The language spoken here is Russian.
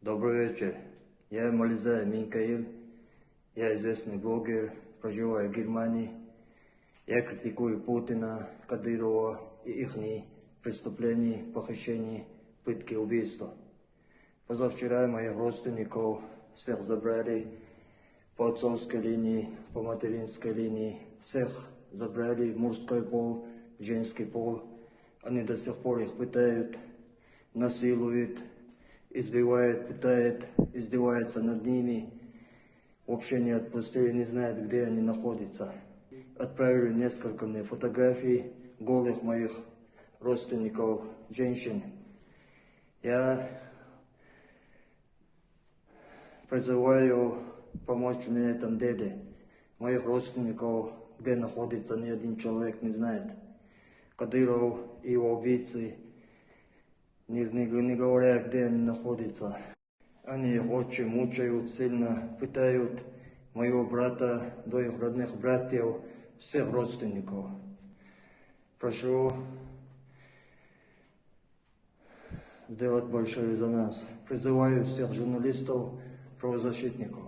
Добрый вечер. Я Мализай Минкаил. Я известный блогер, проживаю в Германии. Я критикую Путина, Кадырова и их преступления, похищения, пытки, убийства. Позавчера моих родственников всех забрали по отцовской линии, по материнской линии. Всех забрали в мужской пол, в женский пол. Они до сих пор их пытают, насилуют, избивают, пытают, издеваются над ними. Вообще не отпустили, не знают, где они находятся. Отправили несколько мне фотографий голых моих родственников, женщин. Я призываю помочь мне этом деде. Моих родственников, где находится, ни один человек не знает. Кадыров и его убийцы не говорят, где они находятся. Они их очень мучают, сильно пытают моего брата, двоих родных братьев, всех родственников. Прошу сделать большой резонанс. Призываю всех журналистов, правозащитников.